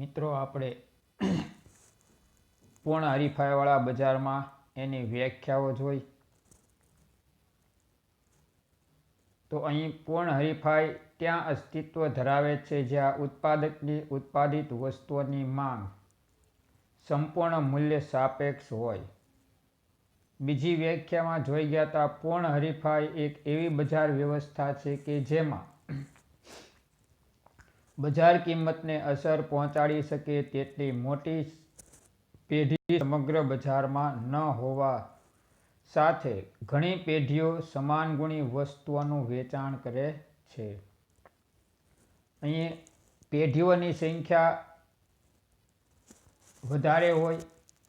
મિત્રો આપણે પૂર્ણ હરીફાઈવાળા બજારમાં એની વ્યાખ્યાઓ જોઈ તો અહીં પૂર્ણ હરીફાઈ ત્યાં અસ્તિત્વ ધરાવે છે જ્યાં ઉત્પાદકની ઉત્પાદિત વસ્તુઓની માંગ સંપૂર્ણ મૂલ્ય સાપેક્ષ હોય. બીજી વ્યાખ્યામાં જોઈ ગયા હતા પૂર્ણ હરીફાઈ એક એવી બજાર વ્યવસ્થા છે કે જેમાં બજાર કિંમતને અસર પહોંચાડી શકે તેટલી મોટી પેઢી સમગ્ર બજારમાં ન હોવા સાથે ઘણી પેઢીઓ સમાન ગુણી વસ્તુઓનું વેચાણ કરે છે. અહીં પેઢીઓની સંખ્યા વધારે હોય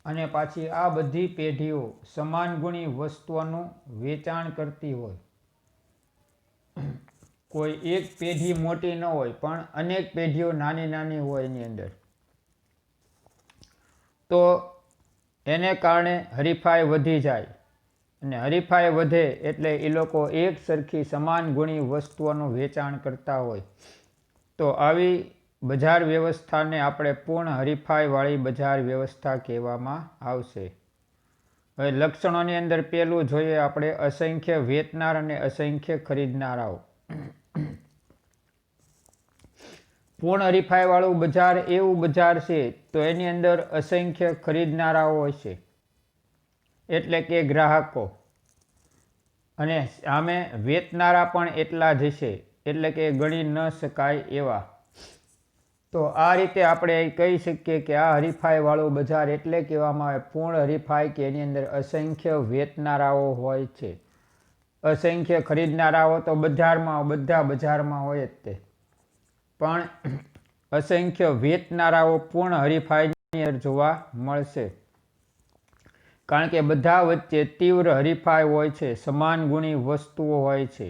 અને પાછી આ બધી પેઢીઓ સમાન ગુણી વસ્તુઓનું વેચાણ કરતી હોય. કોઈ એક પેઢી મોટી ન હોય પણ અનેક પેઢીઓ નાની નાની હોય એની અંદર, તો એને કારણે હરીફાઈ વધી જાય અને હરીફાઈ વધે એટલે એ લોકો એક સરખી સમાન ગુણી વસ્તુઓનું વેચાણ કરતા હોય. તો આવી બજાર વ્યવસ્થાને આપણે પૂર્ણ હરીફાઈવાળી બજાર વ્યવસ્થા કહેવામાં આવશે. હવે લક્ષણોની અંદર પહેલું જોઈએ આપણે અસંખ્ય વેચનાર અને અસંખ્ય ખરીદનારાઓ. પૂર્ણ હરીફાઈવાળું બજાર એવું બજાર છે તો એની અંદર અસંખ્ય ખરીદનારાઓ હશે, એટલે કે ગ્રાહકો, અને સામે વેચનારા પણ એટલા જ હશે, એટલે કે ગણી ન શકાય એવા. તો આ રીતે આપણે કહી શકીએ કે આ હરીફાઈવાળું બજાર એટલે કહેવામાં આવે પૂર્ણ હરીફાઈ કે એની અંદર અસંખ્ય વેચનારાઓ હોય છે. અસંખ્ય ખરીદનારાઓ તો બધા બજારમાં હોય જ તે, પણ અસંખ્ય વેચનારાઓ પૂર્ણ હરીફાઈની અંદર જોવા મળશે. કારણ કે બધા વચ્ચે તીવ્ર હરીફાઈ હોય છે, સમાન ગુણી વસ્તુઓ હોય છે.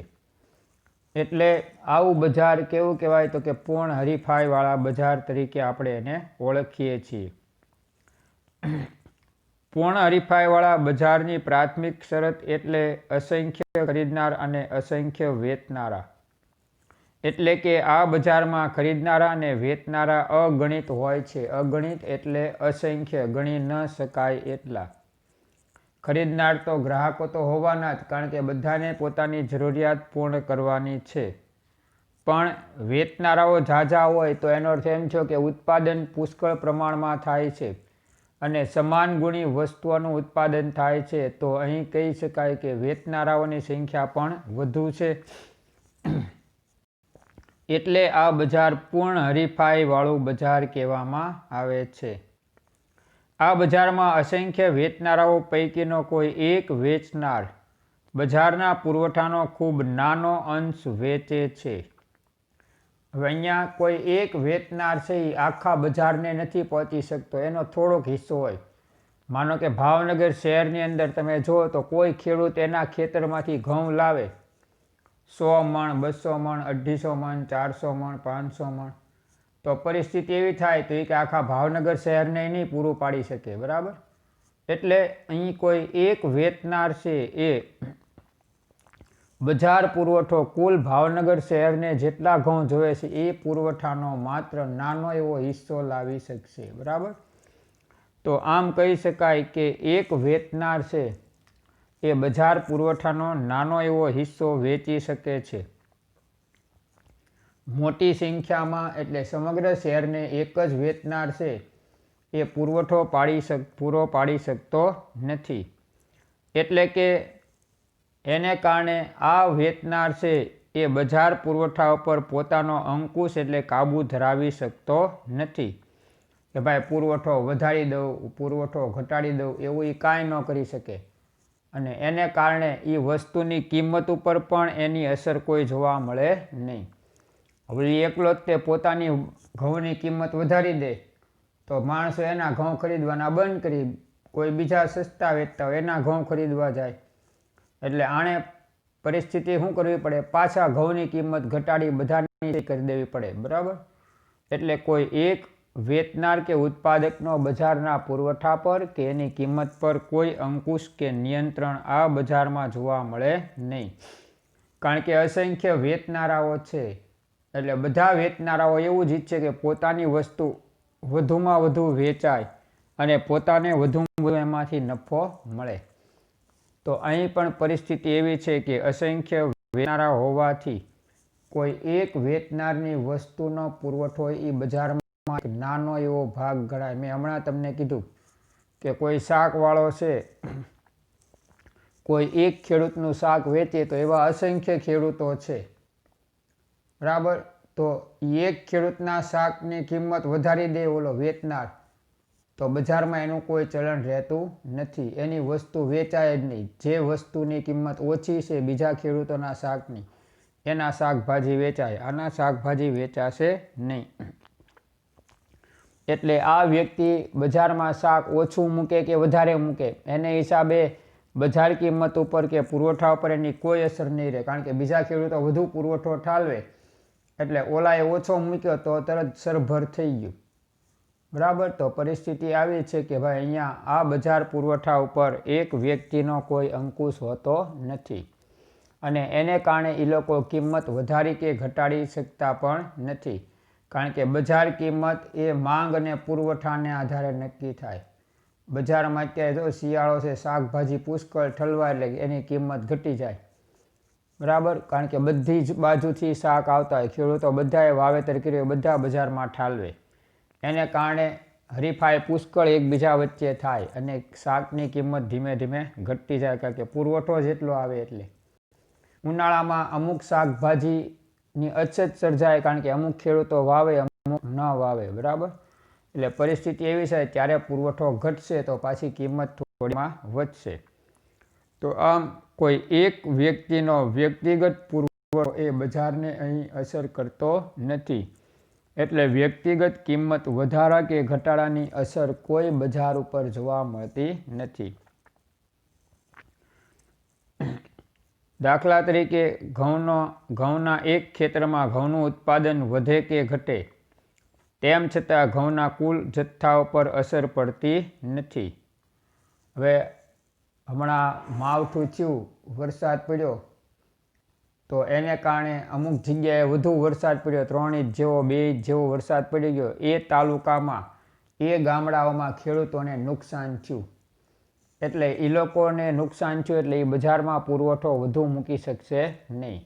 એટલે આવું બજાર કેવું કહેવાય તો કે પૂર્ણ હરીફાઈવાળા બજાર તરીકે આપણે એને ઓળખીએ છીએ. પૂર્ણ હરીફાઈવાળા બજારની પ્રાથમિક શરત એટલે અસંખ્ય ખરીદનાર અને અસંખ્ય વેચનારા. એટલે કે આ બજારમાં ખરીદનારા અને વેચનારા અગણિત હોય છે. અગણિત એટલે અસંખ્ય, ગણી ન શકાય એટલા. ખરીદનાર તો ગ્રાહકો તો હોવાના જ, કારણ કે બધાને પોતાની જરૂરિયાત પૂર્ણ કરવાની છે. પણ વેચનારાઓ ઝાઝા હોય તો એનો અર્થ એમ છે કે ઉત્પાદન પુષ્કળ પ્રમાણમાં થાય છે અને સમાન ગુણી વસ્તુઓનું ઉત્પાદન થાય છે. તો અહીં કહી શકાય કે વેચનારાઓની સંખ્યા પણ વધુ છે. એટલે આ બજાર પૂર્ણ હરીફાઈવાળું બજાર કહેવામાં આવે છે. આ બજારમાં અસંખ્ય વેચનારાઓ પૈકીનો કોઈ એક વેચનાર બજારના પુરવઠાનો ખૂબ નાનો અંશ વેચે છે. હવે અહીંયા કોઈ એક વેચનાર છે એ આખા બજારને નથી પહોંચી શકતો, એનો થોડોક હિસ્સો હોય. માનો કે ભાવનગર શહેરની અંદર તમે જુઓ તો કોઈ ખેડૂત એના ખેતરમાંથી ઘઉં લાવે 100 મણ, 200 મણ, 250 મણ, 400 મણ, 500 મણ, તો પરિસ્થિતિ એવી થાય તો એ કે આખા ભાવનગર શહેરને નહીં પૂરું પાડી શકે, બરાબર. એટલે અહીં કોઈ એક વેચનાર છે એ બજાર પુરવઠો કુલ ભાવનગર શહેરને જેટલા ઘઉં જોઈએ છે એ પુરવઠાનો માત્ર નાનો એવો હિસ્સો લાવી શકશે, બરાબર. તો આમ કહી શકાય કે એક વેચનાર છે એ બજાર પુરવઠાનો નાનો એવો હિસ્સો વેચી શકે છે. મોટી સંખ્યામાં એટલે સમગ્ર શહેરને એક જ વેચનાર છે એ પૂરો પાડી શકતો નથી. એટલે કે એને કારણે આ વેચનાર છે એ બજાર પુરવઠા ઉપર પોતાનો અંકુશ એટલે કાબુ ધરાવી શકતો નથી. કે ભાઈ પુરવઠો વધારી દઉં, પુરવઠો ઘટાડી દઉં, એવું એ કાંઈ ન કરી શકે. અને એને કારણે એ વસ્તુની કિંમત ઉપર પણ એની અસર કોઈ જોવા મળે નહીં. હવે એકલો જ તે પોતાની ઘઉંની કિંમત વધારી દે તો માણસો એના ઘઉં ખરીદવાના બંધ કરી કોઈ બીજા સસ્તા વેચતા હોય એના ઘઉં ખરીદવા જાય. એટલે આણે પરિસ્થિતિ શું કરવી પડે, પાછા ઘઉંની કિંમત ઘટાડી બધાની કરી દેવી પડે, બરાબર. એટલે કોઈ એક વેચનાર કે ઉત્પાદકનો બજારના પુરવઠા પર કે એની કિંમત પર કોઈ અંકુશ કે નિયંત્રણ આ બજારમાં જોવા મળે નહીં. કારણ કે અસંખ્ય વેચનારાઓ છે એટલે બધા વેચનારાઓ એવું જ ઈચ્છે કે પોતાની વસ્તુ વધુમાં વધુ વેચાય અને પોતાને વધુમાં વધુ એમાંથી નફો મળે. તો અહીં પણ પરિસ્થિતિ એવી છે કે અસંખ્ય વેચનારા હોવાથી કોઈ એક વેચનારની વસ્તુનો પુરવઠો એ બજારમાં એક નાનો એવો ભાગ ગણાય. મેં હમણાં તમને કીધું કે કોઈ શાકવાળો છે, કોઈ એક ખેડૂતનું શાક વેચે તો એવા અસંખ્ય ખેડૂતો છે, બરાબર. તો એક ખેડૂતના શાકની કિંમત વધારી દે ઓલો વેચનાર, તો બજારમાં એનું કોઈ ચલણ રહેતું નથી, એની વસ્તુ વેચાય જ નહીં. જે વસ્તુની કિંમત ઓછી છે બીજા ખેડૂતોના શાકની, એના શાકભાજી વેચાય, આના શાકભાજી વેચાશે નહીં. એટલે આ વ્યક્તિ બજારમાં શાક ઓછું મૂકે કે વધારે મૂકે એને હિસાબે બજાર કિંમત ઉપર કે પુરવઠા ઉપર એની કોઈ અસર નહીં રહે, કારણ કે બીજા ખેડૂતો વધુ પુરવઠો ઠાલવે એટલે ઓલાએ ઓછો મૂક્યો તો તરત સરભર થઈ ગયું, બરાબર. તો પરિસ્થિતિ આવી છે કે ભાઈ અહીંયા આ બજાર પુરવઠા ઉપર એક વ્યક્તિનો કોઈ અંકુશ હોતો નથી અને એને કારણે એ લોકો કિંમત વધારી કે ઘટાડી શકતા પણ નથી, કારણ કે બજાર કિંમત એ માંગ અને પુરવઠાને આધારે નક્કી થાય. બજારમાં અત્યારે જો શિયાળો છે, શાકભાજી પુષ્કળ ઠલવા એટલે એની કિંમત ઘટી જાય, બરાબર. કારણ કે બધી જ બાજુથી શાક આવતા હોય, ખેડૂતો બધાએ વાવેતર કર્યું, બધા બજારમાં ઠાલવે, એને કારણે હરીફાઈ પુષ્કળ એકબીજા વચ્ચે થાય અને શાકની કિંમત ધીમે ધીમે ઘટતી જાય, કારણ કે પુરવઠો જેટલો આવે એટલે. ઉનાળામાં અમુક શાકભાજીની અછત સર્જાય, કારણ કે અમુક ખેડૂતો વાવે, અમુક ન વાવે, બરાબર. એટલે પરિસ્થિતિ એવી છે ત્યારે પુરવઠો ઘટશે તો પાછી કિંમત થોડીમાં વધશે. તો આમ કોઈ એક વ્યક્તિનો વ્યક્તિગત પુરવઠો એ બજારને અહીં અસર કરતો નથી, એટલે વ્યક્તિગત કિંમત વધારા કે ઘટાડાની અસર કોઈ બજાર ઉપર જોવા મળતી નથી. દાખલા તરીકે ઘઉંના એક ખેતરમાં ઘઉંનું ઉત્પાદન વધે કે ઘટે, તેમ છતાં ઘઉંના કુલ જથ્થા ઉપર અસર પડતી નથી. હવે હમણાં માવઠું થયું, વરસાદ પડ્યો, તો એને કારણે અમુક જગ્યાએ વધુ વરસાદ પડ્યો, 3 ઇંચ જેવો 2 ઇંચ જેવો વરસાદ પડી ગયો, એ તાલુકામાં એ ગામડાઓમાં ખેડૂતોને નુકસાન થયું. એટલે એ લોકોને નુકસાન થયું એટલે એ બજારમાં પુરવઠો વધુ મૂકી શકશે નહીં.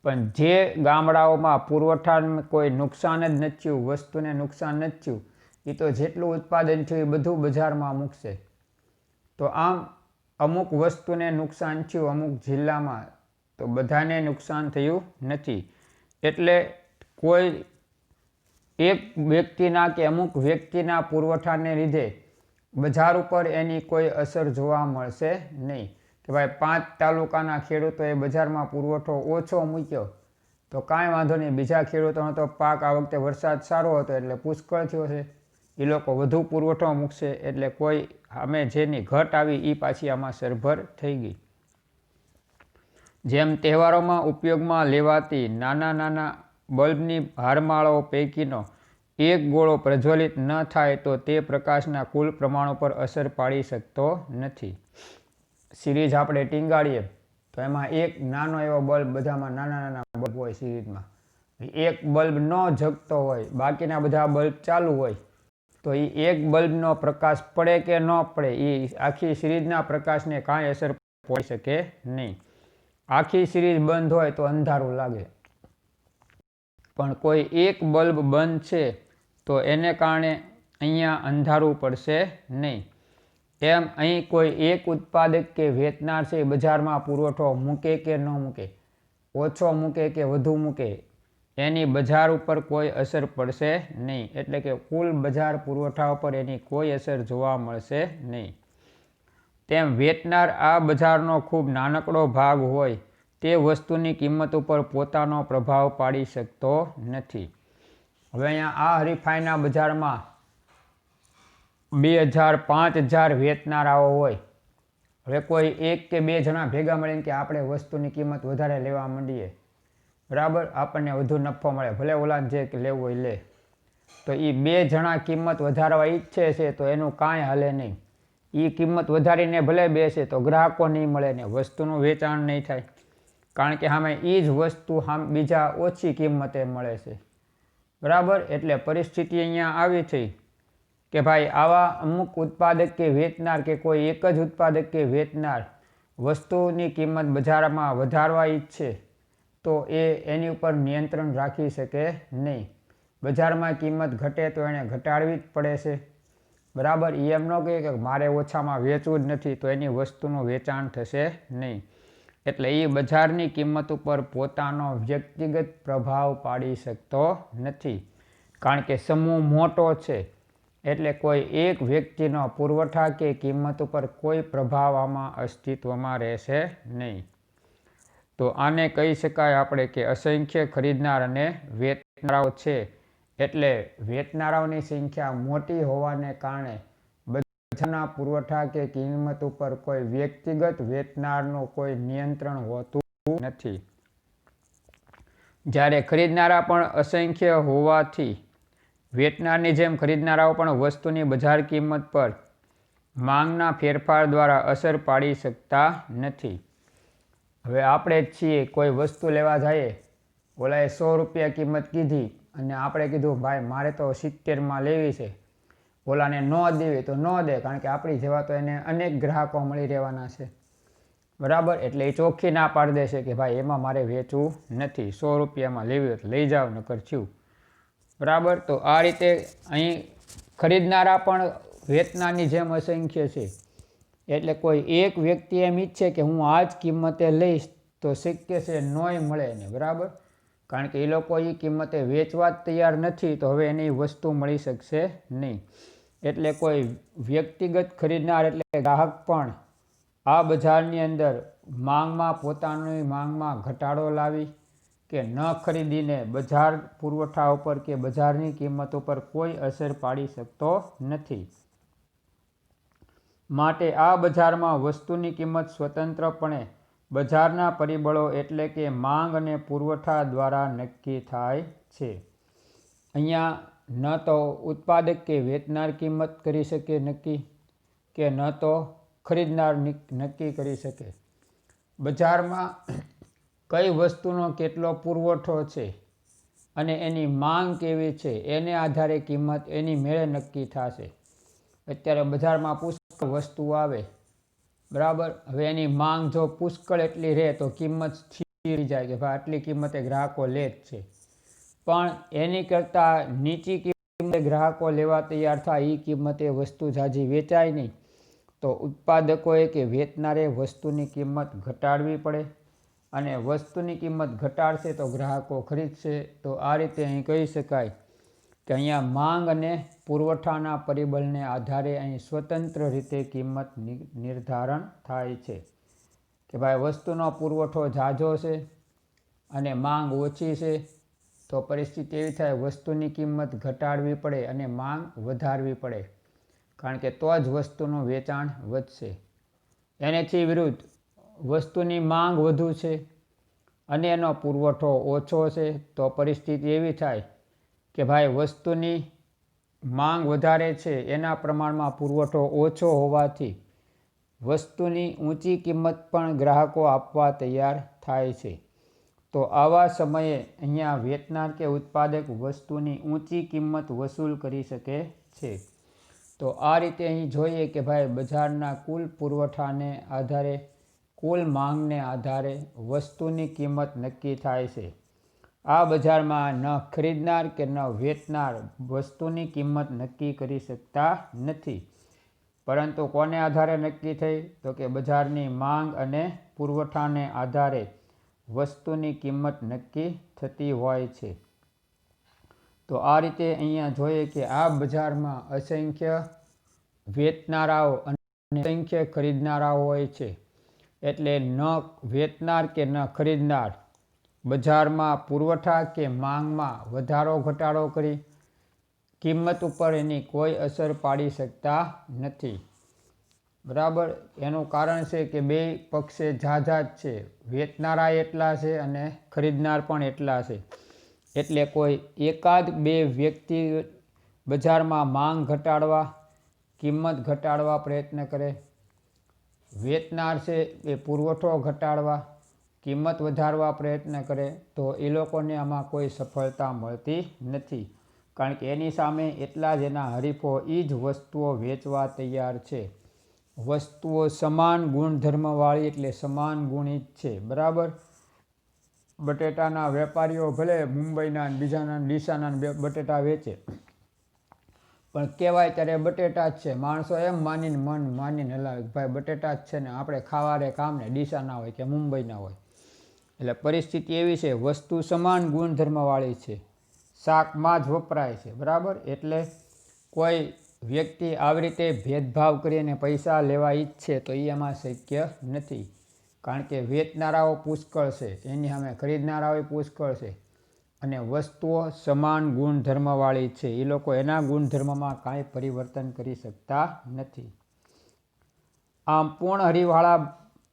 પણ જે ગામડાઓમાં પુરવઠામાં કોઈ નુકસાન જ નથી થયું, વસ્તુને નુકસાન નથી થયું, એ તો જેટલું ઉત્પાદન થયું એ બધું બજારમાં મૂકશે. તો આમ અમુક વસ્તુને નુકસાન થયું અમુક જિલ્લામાં, તો બધાને નુકસાન થયું નથી. એટલે કોઈ એક વ્યક્તિના કે અમુક વ્યક્તિના પુરવઠાને લીધે બજાર ઉપર એની કોઈ અસર જોવા મળશે નહીં. કે ભાઈ 5 તાલુકાના ખેડૂતોએ બજારમાં પુરવઠો ઓછો મૂક્યો તો કાંઈ વાંધો નહીં, બીજા ખેડૂતોનો તો પાક આ વખતે વરસાદ સારો હતો એટલે પુષ્કળ થયો છે, એ લોકો વધુ પુરવઠો મૂકશે, એટલે કોઈ અમે જેની ઘટ આવી એ પાછી આમાં સરભર થઈ ગઈ. જેમ તહેવારોમાં ઉપયોગમાં લેવાતી નાના નાના બલ્બની હારમાળાઓ પૈકીનો એક ગોળો પ્રજ્વલિત ન થાય તો તે પ્રકાશના કુલ પ્રમાણ પર અસર પાડી શકતો નથી. સિરીઝ આપણે ટીંગાડીએ તો એમાં એક નાનો એવો બલ્બ, બધામાં નાના નાના બલ્બ હોય સિરીઝમાં, એક બલ્બ ન જગતો હોય, બાકીના બધા બલ્બ ચાલુ હોય, તો એ એક બલ્બનો પ્રકાશ પડે કે ન પડે એ આખી સિરીઝના પ્રકાશને કાંઈ અસર પડી શકે નહીં. આખી સિરીઝ બંધ હોય તો અંધારું લાગે, પણ કોઈ એક બલ્બ બંધ છે તો એને કારણે અહીંયા અંધારું પડશે નહીં. એમ અહીં કોઈ એક ઉત્પાદક કે વેચનાર છે બજારમાં પુરવઠો મૂકે કે ન મૂકે, ઓછો મૂકે કે વધુ મૂકે, એની બજાર ઉપર કોઈ અસર પડશે નહીં. એટલે કે કુલ બજાર પુરવઠા ઉપર એની કોઈ અસર જોવા મળશે નહીં. તેમ વેચનાર આ બજારનો ખૂબ નાનકડો ભાગ હોય તે વસ્તુની કિંમત ઉપર પોતાનો પ્રભાવ પાડી શકતો નથી. હવે અહીંયા આ હરીફાઈના બજારમાં 2000 5000 વેચનારાઓ હોય. હવે કોઈ 1 કે 2 જણા ભેગા મળીને કે આપણે વસ્તુની કિંમત વધારે લેવા માંડીએ, બરાબર, આપણને વધુ નફો મળે, ભલે ઓલાને જે લેવું હોય લે, તો એ 2 જણા કિંમત વધારવા ઈચ્છે છે તો એનું કાંઈ હાલે નહીં. એ કિંમત વધારીને ભલે બેસે તો ગ્રાહકો નહીં મળે ને વસ્તુનું વેચાણ નહીં થાય, કારણ કે સામે એ જ વસ્તુ બીજા ઓછી કિંમતે મળે છે, બરાબર. એટલે પરિસ્થિતિ અહીંયા આવી થઈ કે ભાઈ આવા અમુક ઉત્પાદક કે વેચનાર કે કોઈ એક જ ઉત્પાદક કે વેચનાર વસ્તુની કિંમત બજારમાં વધારવા ઈચ્છે તો એની ઉપર નિયંત્રણ રાખી શકે નહીં. બજારમાં કિંમત ઘટે તો એને ઘટાડવી જ પડે છે. બરાબર. એમ ન કહે કે મારે ઓછામાં વેચવું જ નથી તો એની વસ્તુનું વેચાણ થશે નહીં. એટલે એ બજારની કિંમત ઉપર પોતાનો વ્યક્તિગત પ્રભાવ પાડી શકતો નથી. કારણ કે સમૂહ મોટો છે એટલે કોઈ એક વ્યક્તિનો પુરવઠા કે કિંમત ઉપર કોઈ પ્રભાવ આમાં અસ્તિત્વમાં રહેશે નહીં. તો આને કહી શકાય આપણે કે અસંખ્ય ખરીદનાર અને વેચનારાઓ છે. એટલે વેચનારાઓની સંખ્યા મોટી હોવાને કારણે બજારના પુરવઠા કે કિંમત ઉપર કોઈ વ્યક્તિગત વેચનારનું કોઈ નિયંત્રણ હોતું નથી. જ્યારે ખરીદનારા પણ અસંખ્ય હોવાથી વેચનારની જેમ ખરીદનારાઓ પણ વસ્તુની બજાર કિંમત પર માંગના ફેરફાર દ્વારા અસર પાડી શકતા નથી. હવે આપણે જ છીએ, કોઈ વસ્તુ લેવા જઈએ, ઓલાએ 100 રૂપિયા કિંમત કીધી અને આપણે કીધું ભાઈ મારે તો 70માં લેવી છે, ઓલાને ન દેવી તો ન દે, કારણ કે આપણી જેવા તો એને અનેક ગ્રાહકો મળી રહેવાના છે. બરાબર. એટલે એ ચોખ્ખી ના પાડી દેશે કે ભાઈ એમાં મારે વેચવું નથી, 100 રૂપિયામાં લેવી હોય તો લઈ જાઓ નકર થયું. બરાબર. તો આ રીતે અહીં ખરીદનારા પણ વેચનારની જેમ અસંખ્ય છે. એટલે કોઈ એક વ્યક્તિ એમ ઈચ્છે કે હું આ જ કિંમતે લઈશ તો શક્ય છે નોય મળે ને. બરાબર. કારણ કે એ લોકો એ કિંમતે વેચવા જ તૈયાર નથી તો હવે એની વસ્તુ મળી શકશે નહીં. એટલે કોઈ વ્યક્તિગત ખરીદનાર એટલે ગ્રાહક પણ આ બજારની અંદર માંગમાં પોતાની માંગમાં ઘટાડો લાવી કે ન ખરીદીને બજાર પુરવઠા ઉપર કે બજારની કિંમત ઉપર કોઈ અસર પાડી શકતો નથી. માટે આ બજારમાં વસ્તુની કિંમત સ્વતંત્રપણે બજારના પરિબળો એટલે કે માંગ અને પુરવઠા દ્વારા નક્કી થાય છે. અહીંયા ન તો ઉત્પાદક કે વેચનાર કિંમત કરી શકે નક્કી, કે ન તો ખરીદનાર નક્કી કરી શકે. બજારમાં કઈ વસ્તુનો કેટલો પુરવઠો છે અને એની માંગ કેવી છે એને આધારે કિંમત એની મેળે નક્કી થશે. અત્યારે બજારમાં પુષ્કળ વસ્તુ આવે, બરાબર. હવે એની માંગ જો પુષ્કળ એટલી રહે તો કિંમત સ્થિર જાય કે ભાઈ આટલી કિંમતે ગ્રાહકો લે જ છે. પણ એની કરતાં નીચી કિંમતે ગ્રાહકો લેવા તૈયાર થાય, એ કિંમતે વસ્તુ ઝાઝી વેચાય નહીં તો ઉત્પાદકોએ કે વેચનારે વસ્તુની કિંમત ઘટાડવી પડે અને વસ્તુની કિંમત ઘટાડશે તો ગ્રાહકો ખરીદશે. તો આ રીતે અહીં કહી શકાય કે અહીંયા માંગ અને પુરવઠાના પરિબળને આધારે અહીં સ્વતંત્ર રીતે કિંમત નિર્ધારણ થાય છે. કે ભાઈ વસ્તુનો પુરવઠો ઝાઝો છે અને માંગ ઓછી છે તો પરિસ્થિતિ એવી થાય વસ્તુની કિંમત ઘટાડવી પડે અને માંગ વધારવી પડે, કારણ કે તો જ વસ્તુનું વેચાણ વધશે. એનેથી વિરુદ્ધ વસ્તુની માંગ વધુ છે અને એનો પુરવઠો ઓછો છે તો પરિસ્થિતિ એવી થાય કે ભાઈ વસ્તુની માંગ વધારે છે એના પ્રમાણમાં પુરવઠો ઓછો હોવાથી વસ્તુની ઊંચી કિંમત પણ ગ્રાહકો આપવા તૈયાર થાય છે. તો આવા સમયે અહીંયા વેચનાર કે ઉત્પાદક વસ્તુની ઊંચી કિંમત વસૂલ કરી શકે છે. તો આ રીતે અહીં જોઈએ કે ભાઈ બજારના કુલ પુરવઠાને આધારે, કુલ માંગને આધારે વસ્તુની કિંમત નક્કી થાય છે. આ બજારમાં ન ખરીદનાર કે ન વેચનાર વસ્તુની કિંમત નક્કી કરી શકતા નથી, પરંતુ કોને આધારે નક્કી થઈ તો કે બજારની માંગ અને પુરવઠાને આધારે વસ્તુની કિંમત નક્કી થતી હોય છે. તો આ રીતે અહીંયા જોઈએ કે આ બજારમાં અસંખ્ય વેચનારાઓ અને અસંખ્ય ખરીદનારાઓ હોય છે. એટલે ન વેચનાર કે ન ખરીદનાર બજારમાં પુરવઠા કે માંગમાં વધારો ઘટાડો કરી કિંમત ઉપર એની કોઈ અસર પાડી શકતા નથી. બરાબર. એનું કારણ છે કે બે પક્ષે ઝાઝા જ છે, વેચનારા એટલા છે અને ખરીદનાર પણ એટલા છે. એટલે કોઈ એકાદ બે વ્યક્તિ બજારમાં માંગ ઘટાડવા, કિંમત ઘટાડવા પ્રયત્ન કરે, વેચનાર છે એ પુરવઠો ઘટાડવા, કિંમત વધારવા પ્રયત્ન કરે તો એ લોકોને આમાં કોઈ સફળતા મળતી નથી, કારણ કે એની સામે એટલા જ એના હરીફો એ જ વસ્તુઓ વેચવા તૈયાર છે. વસ્તુઓ સમાન ગુણધર્મવાળી એટલે સમાન ગુણિત છે, બરાબર. બટેટાના વેપારીઓ ભલે મુંબઈના બીજાના ડીસાના બટેટા વેચે, પણ કહેવાય ત્યારે બટેટા જ છે. માણસો એમ માનીને મન માનીને હલાવે ભાઈ બટેટા જ છે ને, આપણે ખાવા રે કામ ને ડીસાના હોય કે મુંબઈના હોય. એટલે પરિસ્થિતિ એવી છે, વસ્તુ સમાન ગુણધર્મવાળી છે, શાકમાં જ વપરાય છે, બરાબર. એટલે કોઈ વ્યક્તિ આવી રીતે ભેદભાવ કરીને પૈસા લેવા ઈચ્છે તો એ એમાં શક્ય નથી, કારણ કે વેચનારાઓ પુષ્કળ છે, એની સામે ખરીદનારાઓ પુષ્કળ છે, અને વસ્તુઓ સમાન ગુણધર્મવાળી છે. એ લોકો એના ગુણધર્મમાં કાંઈ પરિવર્તન કરી શકતા નથી. આમ પૂર્ણ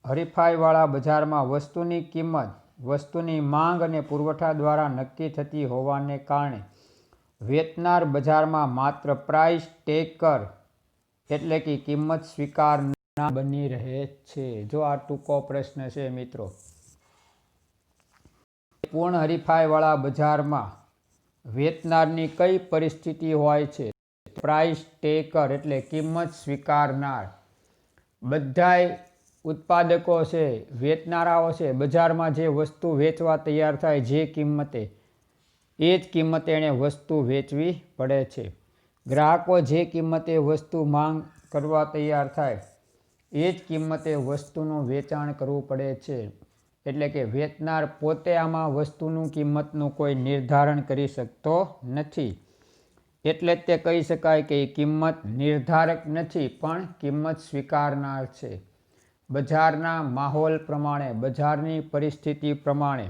હરીફાઈવાળા બજારમાં વસ્તુની કિંમત વસ્તુની માંગ અને પુરવઠા દ્વારા નક્કી થતી હોવાને કારણે વેચનાર બજારમાં માત્ર પ્રાઇસ ટેકર એટલે કે કિંમત સ્વીકારનાર બની રહે છે. જો આ ટૂંકો પ્રશ્ન છે મિત્રો. પૂર્ણ હરીફાઈવાળા બજારમાં વેચનારની કઈ પરિસ્થિતિ હોય છે? પ્રાઇસ ટેકર એટલે કિંમત સ્વીકારનાર. બધાય ઉત્પાદકો છે, વેચનારાઓ છે, બજારમાં જે વસ્તુ વેચવા તૈયાર થાય જે કિંમતે, એ જ કિંમતે એણે વસ્તુ વેચવી પડે છે. ગ્રાહકો જે કિંમતે વસ્તુ માંગ કરવા તૈયાર થાય એ જ કિંમતે વસ્તુનું વેચાણ કરવું પડે છે. એટલે કે વેચનાર પોતે આમાં વસ્તુનું કિંમતનું કોઈ નિર્ધારણ કરી શકતો નથી. એટલે જ તે કહી શકાય કે એ કિંમત નિર્ધારક નથી, પણ કિંમત સ્વીકારનાર છે. બજારના માહોલ પ્રમાણે, બજારની પરિસ્થિતિ પ્રમાણે,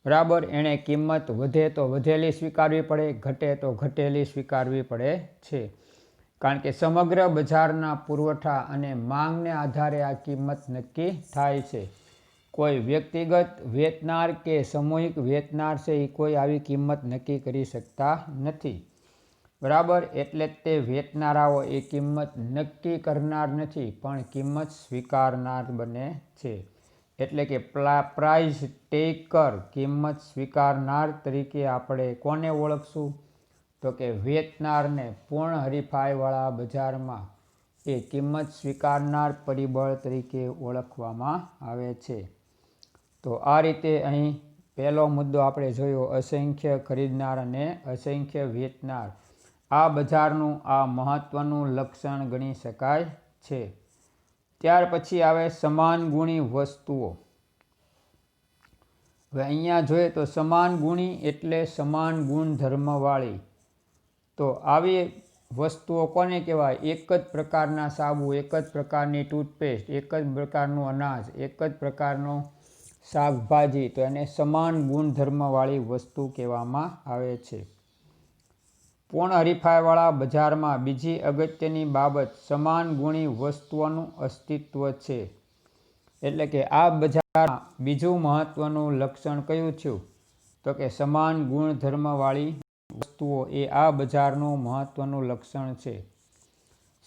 બરાબર, એણે કિંમત વધે તો વધેલી સ્વીકારવી પડે, ઘટે તો ઘટેલી સ્વીકારવી પડે છે. કારણ કે સમગ્ર બજારના પુરવઠા અને માંગને આધારે આ કિંમત નક્કી થાય છે. કોઈ વ્યક્તિગત વેચનાર કે સામૂહિક વેચનાર છે એ કોઈ આવી કિંમત નક્કી કરી શકતા નથી, બરાબર. એટલે જ તે વેચનારાઓ એ કિંમત નક્કી કરનાર નથી, પણ કિંમત સ્વીકારનાર બને છે. એટલે કે પ્રાઇસ ટેકર, કિંમત સ્વીકારનાર તરીકે આપણે કોને ઓળખશું? તો કે વેચનારને પૂર્ણ હરીફાઈવાળા બજારમાં એ કિંમત સ્વીકારનાર પરિબળ તરીકે ઓળખવામાં આવે છે. તો આ રીતે અહીં પહેલો મુદ્દો આપણે જોયો, અસંખ્ય ખરીદનાર અને અસંખ્ય વેચનાર. આ બજારનું આ મહત્વનું લક્ષણ ગણી શકાય છે. ત્યાર પછી આવે સમાન ગુણી વસ્તુઓ. હવે અહીંયા જોઈએ તો સમાન ગુણી એટલે સમાન ગુણધર્મવાળી. તો આવી વસ્તુઓ કોને કહેવાય? એક જ પ્રકારના સાબુ, એક જ પ્રકારની ટૂથપેસ્ટ, એક જ પ્રકારનું અનાજ, એક જ પ્રકારનો શાકભાજી, તો એને સમાન ગુણધર્મવાળી વસ્તુ કહેવામાં આવે છે. પૂર્ણ હરીફાઈવાળા બજારમાં બીજી અગત્યની બાબત સમાન ગુણી વસ્તુઓનું અસ્તિત્વ છે. એટલે કે આ બજારમાં બીજું મહત્વનું લક્ષણ કયું થયું? તો કે સમાન ગુણધર્મવાળી વસ્તુઓ એ આ બજારનું મહત્વનું લક્ષણ છે.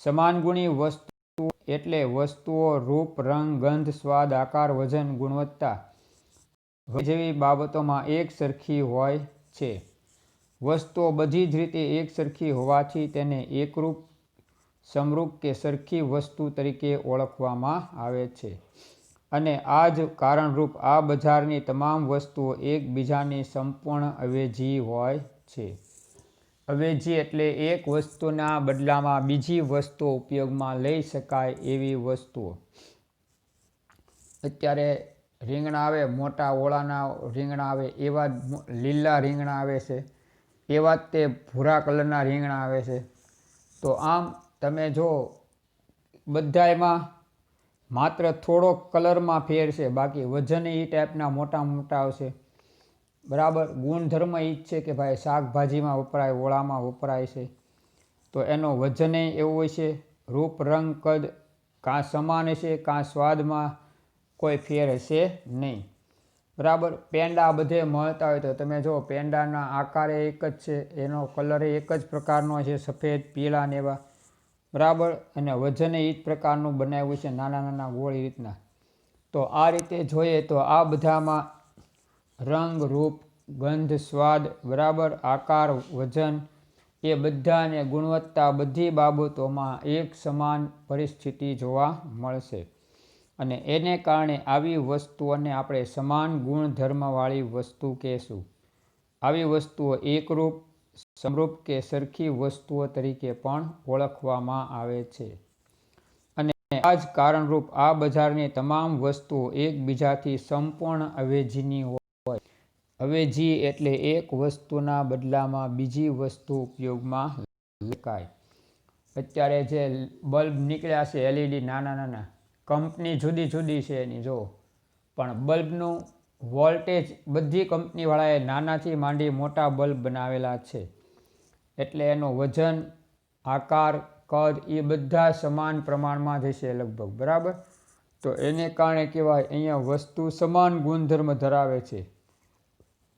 સમાન ગુણી વસ્તુઓ એટલે વસ્તુઓ રૂપ, રંગ, ગંધ, સ્વાદ, આકાર, વજન, ગુણવત્તા જેવી બાબતોમાં એક સરખી હોય છે. વસ્તુઓ બધી જ રીતે એક સરખી હોવાથી તેને એકરૂપ, સમરૂપ કે સરખી વસ્તુ તરીકે ઓળખવામાં આવે છે. અને આ જ કારણરૂપ આ બજારની તમામ વસ્તુઓ એકબીજાની સંપૂર્ણ અવેજી હોય છે. અવેજી એટલે એક વસ્તુના બદલામાં બીજી વસ્તુઓ ઉપયોગમાં લઈ શકાય એવી વસ્તુઓ. અત્યારે રીંગણા આવે, મોટા ઓળાના રીંગણા આવે, એવા લીલા રીંગણા આવે છે, એવા જ તે ભૂરા કલરના રીંગણા આવે છે. તો આમ તમે જો બધાયમાં માત્ર થોડોક કલરમાં ફેર છે, બાકી વજન એ ટાઈપના મોટા મોટા આવશે, બરાબર. ગુણધર્મ એ જ છે કે ભાઈ શાકભાજીમાં વપરાય, ઓળામાં વપરાય છે, તો એનો વજન એવું હોય છે. રૂપ, રંગ, કદ કાં સમાન હશે, કાં સ્વાદમાં કોઈ ફેર હશે નહીં, બરાબર. પેંડા બધે મળતા હોય તો તમે જો પેંડાના આકારે એક જ છે, એનો કલર એક જ પ્રકારનો છે, સફેદ, પીળા ને એવા, બરાબર. અને વજન એ જ પ્રકારનું બનાવ્યું છે, નાના નાના ગોળી રીતના. તો આ રીતે જોઈએ તો આ બધામાં રંગ, રૂપ, ગંધ, સ્વાદ, બરાબર, આકાર, વજન એ બધાને ગુણવત્તા બધી બાબતોમાં એક સમાન પરિસ્થિતિ જોવા મળશે અને એને કારણે આવી વસ્તુઓને આપણે સમાન ગુણધર્મવાળી વસ્તુ કહેશું. આવી વસ્તુઓ એકરૂપ, સમરૂપ કે સરખી વસ્તુઓ તરીકે પણ ઓળખવામાં આવે છે અને આ જ કારણરૂપ આ બજારની તમામ વસ્તુઓ એકબીજાથી સંપૂર્ણ અવેજીની હોય. અવેજી એટલે એક વસ્તુના બદલામાં બીજી વસ્તુ ઉપયોગમાં લેવાય. અત્યારે જે બલ્બ નીકળ્યા છે LED નાના નાના, કંપની જુદી જુદી છે એની જો, પણ બલ્બનું વોલ્ટેજ બધી કંપનીવાળાએ નાનાથી માંડી મોટા બલ્બ બનાવેલા છે. એટલે એનું વજન, આકાર, કદ એ બધા સમાન પ્રમાણમાં જ હશે લગભગ, બરાબર. તો એને કારણે કહેવાય અહીંયા વસ્તુ સમાન ગુણધર્મ ધરાવે છે.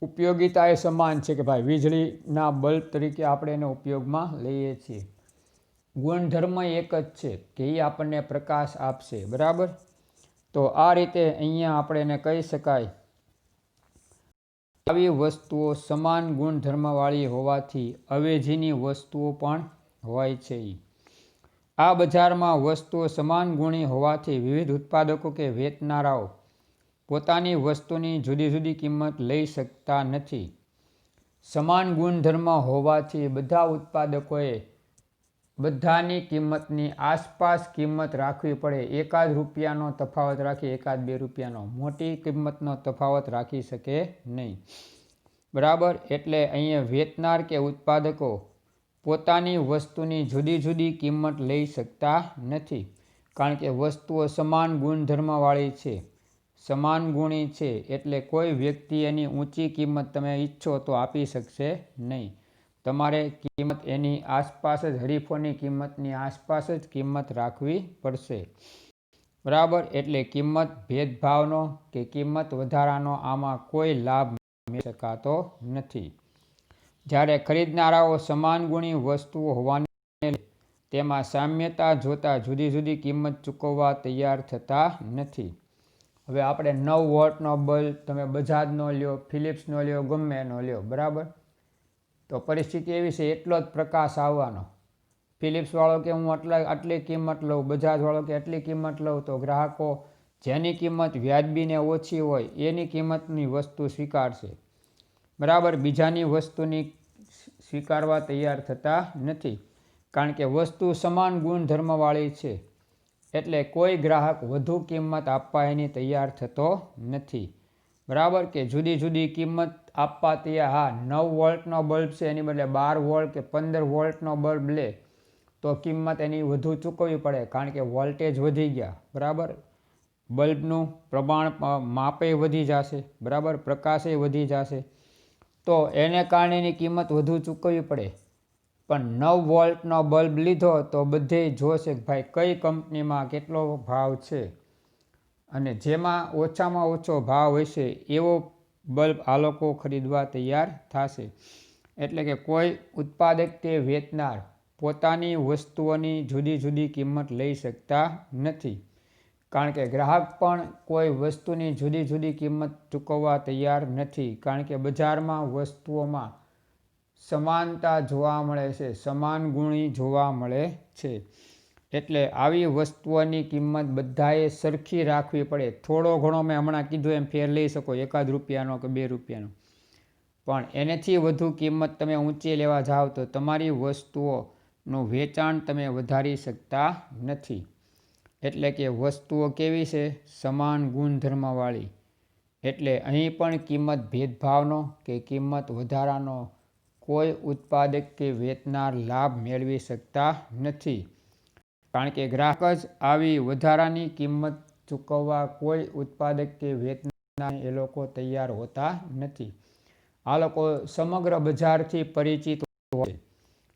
ઉપયોગિતા એ સમાન છે કે ભાઈ વીજળીના બલ્બ તરીકે આપણે એને ઉપયોગમાં લઈએ છીએ. ગુણધર્મ એક જ છે કે એ આપણને પ્રકાશ આપશે, બરાબર. તો આ રીતે અહીંયા આપણે એને કહી શકાય આવી વસ્તુઓ સમાન ગુણધર્મવાળી હોવાથી અવેજીની વસ્તુઓ પણ હોય છે. આ બજારમાં વસ્તુઓ સમાન ગુણી હોવાથી વિવિધ ઉત્પાદકો કે વેચનારાઓ પોતાની વસ્તુની જુદી જુદી કિંમત લઈ શકતા નથી. સમાન ગુણધર્મ હોવાથી બધા ઉત્પાદકોએ બધાની કિંમતની આસપાસ કિંમત રાખવી પડે. એકાદ રૂપિયાનો તફાવત રાખી, એકાદ 2 રૂપિયાનો, મોટી કિંમતનો તફાવત રાખી શકે નહીં, બરાબર. એટલે અહીંયા વેચનાર કે ઉત્પાદકો પોતાની વસ્તુની જુદી જુદી કિંમત લઈ શકતા નથી કારણ કે વસ્તુઓ સમાન ગુણધર્મવાળી છે, સમાન ગુણી છે. એટલે કોઈ વ્યક્તિ એની ઊંચી કિંમત તમે ઈચ્છો તો આપી શકશે નહીં. તમારે કિંમત એની આસપાસ જ, હરીફોની કિંમતની આસપાસ જ કિંમત રાખવી પડશે, બરાબર. એટલે કિંમત ભેદભાવનો કે કિંમત વધારાનો આમાં કોઈ લાભ મેળવી શકાતો નથી. જ્યારે ખરીદનારાઓ સમાન ગુણી વસ્તુઓ હોવાને તેમાં સામ્યતા જોતા જુદી જુદી કિંમત ચૂકવવા તૈયાર થતા નથી. હવે આપણે 9 વોલ્ટનો બલ્બ તમે બજાજનો લ્યો, ફિલિપ્સનો લ્યો, ગમે એનો લ્યો, બરાબર. તો પરિસ્થિતિ એવી છે એટલો જ પ્રકાશ આવવાનો. ફિલિપ્સવાળો કે હું આટલી કિંમત લઉં, બજાજવાળો કે આટલી કિંમત લઉં, તો ગ્રાહકો જેની કિંમત વ્યાજબીને ઓછી હોય એની કિંમતની વસ્તુ સ્વીકારશે, બરાબર. બીજાની વસ્તુની સ્વીકારવા તૈયાર થતા નથી કારણ કે વસ્તુ સમાન ગુણધર્મવાળી છે. એટલે કોઈ ગ્રાહક વધુ કિંમત આપવા એની તૈયાર થતો નથી, બરાબર. કે જુદી જુદી કિંમત આપવા તૈયાર, હા 9 વોલ્ટનો બલ્બ છે એની બદલે 12 વોલ્ટ કે 15 વોલ્ટનો બલ્બ લે તો કિંમત એની વધુ ચૂકવવી પડે કારણ કે વોલ્ટેજ વધી ગયા, બરાબર. બલ્બનું પ્રમાણ માપે વધી જશે, બરાબર, પ્રકાશે વધી જશે, તો એને કારણે એની કિંમત વધુ ચૂકવવી પડે. પણ 9 વોલ્ટનો બલ્બ લીધો તો બધે જોશે કે ભાઈ કઈ કંપનીમાં કેટલો ભાવ છે અને જેમાં ઓછામાં ઓછો ભાવ હશે એવો બલ્બ આ લોકો ખરીદવા તૈયાર થશે. એટલે કે કોઈ ઉત્પાદક કે વેચનાર પોતાની વસ્તુઓની જુદી જુદી કિંમત લઈ શકતા નથી કારણ કે ગ્રાહક પણ કોઈ વસ્તુની જુદી જુદી કિંમત ચૂકવવા તૈયાર નથી કારણ કે બજારમાં વસ્તુઓમાં સમાનતા જોવા મળે છે, સમાન ગુણી જોવા મળે છે. એટલે આવી વસ્તુઓની કિંમત બધાએ સરખી રાખવી પડે. થોડો ઘણો મેં હમણાં કીધું એમ ફેર લઈ શકો, એકાદ રૂપિયાનો કે 2 રૂપિયાનો, પણ એનાથી વધુ કિંમત તમે ઊંચી લેવા જાઓ તો તમારી વસ્તુઓનું વેચાણ તમે વધારી શકતા નથી. એટલે કે વસ્તુઓ કેવી છે? સમાન ગુણધર્મવાળી. એટલે અહીં પણ કિંમત ભેદભાવનો કે કિંમત વધારાનો કોઈ ઉત્પાદક કે વેચનાર લાભ મેળવી શકતા નથી કારણ કે ગ્રાહક જ આવી વધારાની કિંમત ચૂકવવા કોઈ ઉત્પાદક કે વેચનાર એ લોકો તૈયાર હોતા નથી. આ લોકો સમગ્ર બજારથી પરિચિત હોય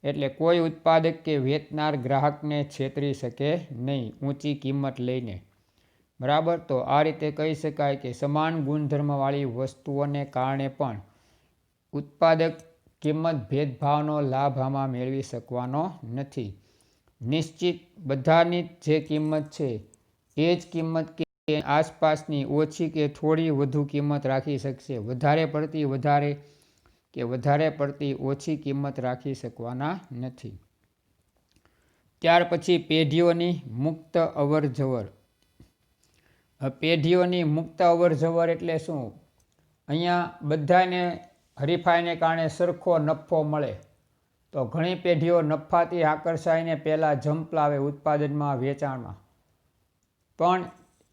એટલે કોઈ ઉત્પાદક કે વેચનાર ગ્રાહકને છેતરી શકે નહીં ઊંચી કિંમત લઈને, બરાબર. તો આ રીતે કહી શકાય કે સમાન ગુણધર્મવાળી વસ્તુઓને કારણે પણ ઉત્પાદક કિંમત ભેદભાવનો લાભ આમાં મેળવી શકવાનો નથી. નિશ્ચિત બધાની જે કિંમત છે એ જ કિંમત આસપાસની ઓછી કે થોડી વધુ કિંમત રાખી શકશે, વધારે પડતી ઓછી કિંમત રાખી શકવાના નથી. ત્યાર પછી પેઢીઓની મુક્ત અવર જવર. પેઢીઓની મુક્ત અવર જવર એટલે શું? અહીંયા બધાને હરીફાઈને કારણે સરખો નફો મળે. તો ઘણી પેઢીઓ નફાથી આકર્ષાઈને પહેલાં જંપ લાવે ઉત્પાદનમાં, વેચાણમાં. પણ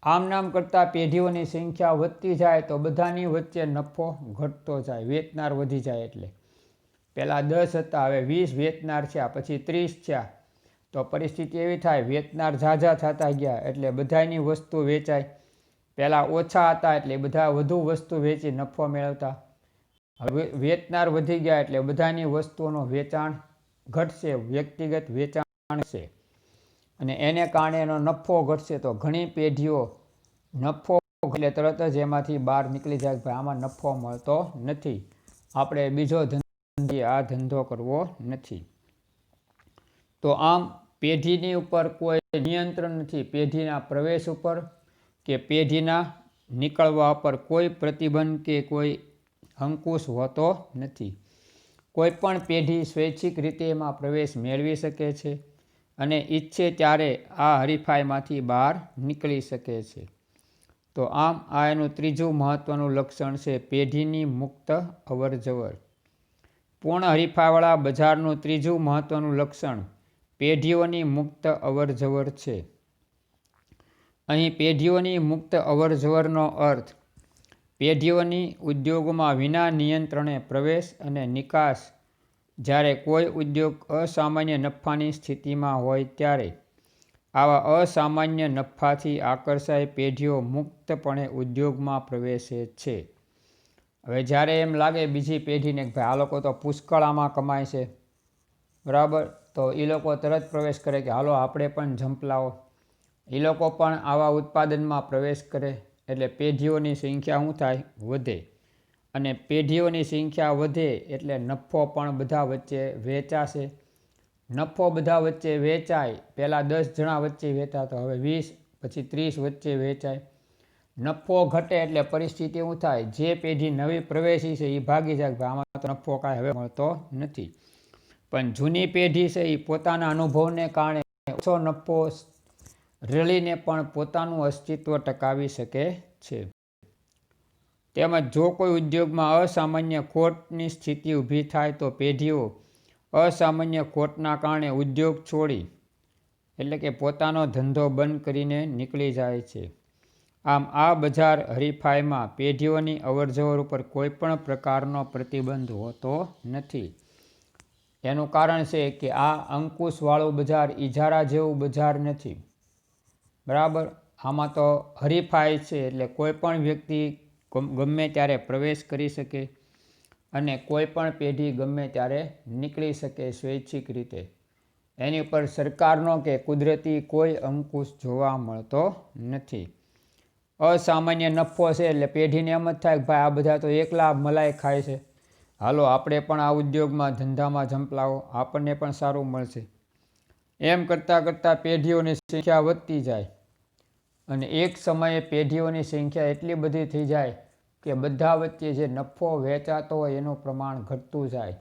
આમ કરતાં પેઢીઓની સંખ્યા વધતી જાય તો બધાની વચ્ચે નફો ઘટતો જાય, વેચનાર વધી જાય. એટલે પહેલાં 10 હતા, હવે 20 વેચનાર થયા, પછી 30 થયા. તો પરિસ્થિતિ એવી થાય, વેચનાર ઝાઝા થતા ગયા એટલે બધાની વસ્તુ વેચાય. પહેલાં ઓછા હતા એટલે બધા વધુ વસ્તુ વેચી નફો મેળવતા. હવે વેચનાર વધી ગયા એટલે બધાની વસ્તુઓનું વેચાણ ઘટશે, વ્યક્તિગત વેચાણ છે, અને એને કારણે એનો નફો ઘટશે. તો ઘણી પેઢીઓ નફો એટલે તરત જ એમાંથી બહાર નીકળી જાય, ભાઈ આમાં નફો મળતો નથી, આપણે બીજો આ ધંધો કરવો નથી. તો આમ પેઢીની ઉપર કોઈ નિયંત્રણ નથી. પેઢીના પ્રવેશ ઉપર કે પેઢીના નીકળવા ઉપર કોઈ પ્રતિબંધ કે કોઈ અંકુશ હોતો નથી. કોઈ પણ પેઢી સ્વૈચ્છિક રીતે એમાં પ્રવેશ મેળવી શકે છે અને ઈચ્છે ત્યારે આ હરીફાઈમાંથી બહાર નીકળી શકે છે. તો આમ આ એનું ત્રીજું મહત્વનું લક્ષણ છે, પેઢીની મુક્ત અવર જવર. પૂર્ણ હરીફાઈવાળા બજારનું ત્રીજું મહત્વનું લક્ષણ પેઢીઓની મુક્ત અવર જવર છે. અહીં પેઢીઓની મુક્ત અવર જવરનો અર્થ પેઢીઓની ઉદ્યોગોમાં વિના નિયંત્રણે પ્રવેશ અને નિકાસ. જ્યારે કોઈ ઉદ્યોગ અસામાન્ય નફાની સ્થિતિમાં હોય ત્યારે આવા અસામાન્ય નફાથી આકર્ષાય પેઢીઓ મુક્તપણે ઉદ્યોગમાં પ્રવેશે છે. હવે જ્યારે એમ લાગે બીજી પેઢીને કે ભાઈ આ લોકો તો પુષ્કળામાં કમાય છે, બરાબર, તો એ લોકો તરત પ્રવેશ કરે કે હાલો આપણે પણ જંપ લાવો. એ લોકો પણ આવા ઉત્પાદનમાં પ્રવેશ કરે એટલે પેઢીઓની સંખ્યા શું થાય? વધે. અને પેઢીઓની સંખ્યા વધે એટલે નફો પણ બધા વચ્ચે વેચાશે. નફો બધા વચ્ચે વેચાય, પહેલાં 10 જણા વચ્ચે વેચાતો, હવે 20, પછી 30 વચ્ચે વેચાય. નફો ઘટે એટલે પરિસ્થિતિ શું થાય? જે પેઢી નવી પ્રવેશી છે એ ભાગી જાય, આમાં તો નફો કાંઈ હવે મળતો નથી. પણ જૂની પેઢી છે એ પોતાના અનુભવને કારણે ઓછો નફો રળીને પણ પોતાનું અસ્તિત્વ ટકાવી શકે છે. તેમજ જો કોઈ ઉદ્યોગમાં અસામાન્ય ખોટની સ્થિતિ ઊભી થાય તો પેઢીઓ અસામાન્ય ખોટના કારણે ઉદ્યોગ છોડી એટલે કે પોતાનો ધંધો બંધ કરીને નીકળી જાય છે. આમ આ બજાર હરીફાઈમાં પેઢીઓની અવરજવર ઉપર કોઈ પણ પ્રકારનો પ્રતિબંધ હોતો નથી. એનું કારણ છે કે આ અંકુશવાળું બજાર ઇજારા જેવું બજાર નથી, બરાબર. આમાં તો હરીફાઈ છે એટલે કોઈ પણ વ્યક્તિ ગમે ત્યારે પ્રવેશ કરી શકે અને કોઈ પણ પેઢી ગમે ત્યારે નીકળી શકે સ્વૈચ્છિક રીતે. એની ઉપર સરકારનો કે કુદરતી કોઈ અંકુશ જોવા મળતો નથી. અસામાન્ય નફો છે એટલે પેઢીને એમ જ થાય કે ભાઈ આ બધા તો એકલા મલાઈ ખાય છે, હાલો આપણે પણ આ ઉદ્યોગમાં ધંધામાં જંપ લાવો, આપણને પણ સારું મળશે. એમ કરતાં પેઢીઓની સંખ્યા વધતી જાય અને એક સમયે પેઢીઓની સંખ્યા એટલી બધી થઈ જાય કે બધા વચ્ચે જે નફો વેચાતો હોય એનું પ્રમાણ ઘટતું જાય.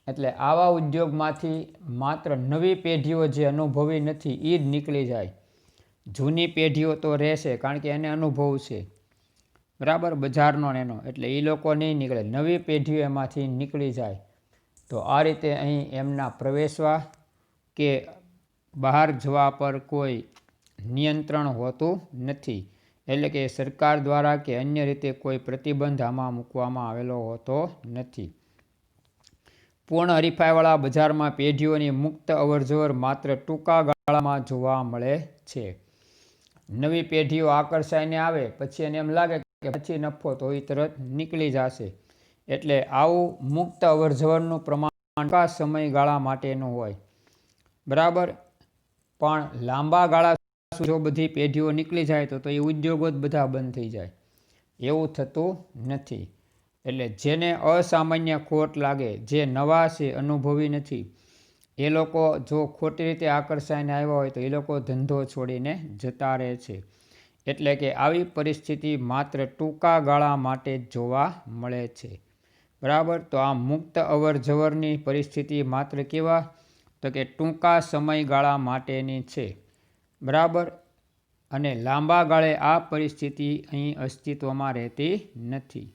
એટલે આવા ઉદ્યોગમાંથી માત્ર નવી પેઢીઓ જે અનુભવી નથી એ જ નીકળી જાય. જૂની પેઢીઓ તો રહેશે કારણ કે એને અનુભવ છે, બરાબર, બજારનો એનો, એટલે એ લોકો નહીં નીકળે. નવી પેઢીઓ એમાંથી નીકળી જાય. તો આ રીતે અહીં એમના પ્રવેશવા કે બહાર જવા પર કોઈ નિયંત્રણ હોતું નથી. એટલે કે સરકાર દ્વારા કે અન્ય રીતે કોઈ પ્રતિબંધ આમાં મૂકવામાં આવેલો હોતો નથી. પૂર્ણ હરીફાઈવાળા બજારમાં પેઢીઓની મુક્ત અવરજવર માત્ર ટૂંકા ગાળામાં જોવા મળે છે. નવી પેઢીઓ આકર્ષાઈને આવે પછી એને એમ લાગે કે પછી નફો તો એ તરત નીકળી જશે. એટલે આવું મુક્ત અવરજવરનું પ્રમાણ ટૂંકા સમયગાળા માટેનું હોય, બરાબર. પણ લાંબા ગાળા જો બધી પેઢીઓ નીકળી જાય તો એ ઉદ્યોગો જ બધા બંધ થઈ જાય. એવું થતું નથી. એટલે જેને અસામાન્ય ખોટ લાગે, જે નવા છે, અનુભવી નથી, એ લોકો જો ખોટી રીતે આકર્ષાઈને આવ્યા હોય તો એ લોકો ધંધો છોડીને જતા રહે છે. એટલે કે આવી પરિસ્થિતિ માત્ર ટૂંકા ગાળા માટે જ જોવા મળે છે. બરાબર. તો આ મુક્ત અવર જવરની પરિસ્થિતિ માત્ર કેવા તો કે ટૂંકા સમયગાળા માટેની છે. બરાબર. અને લાંબા ગાળે આ પરિસ્થિતિ અહીં અસ્તિત્વમાં રહેતી નથી.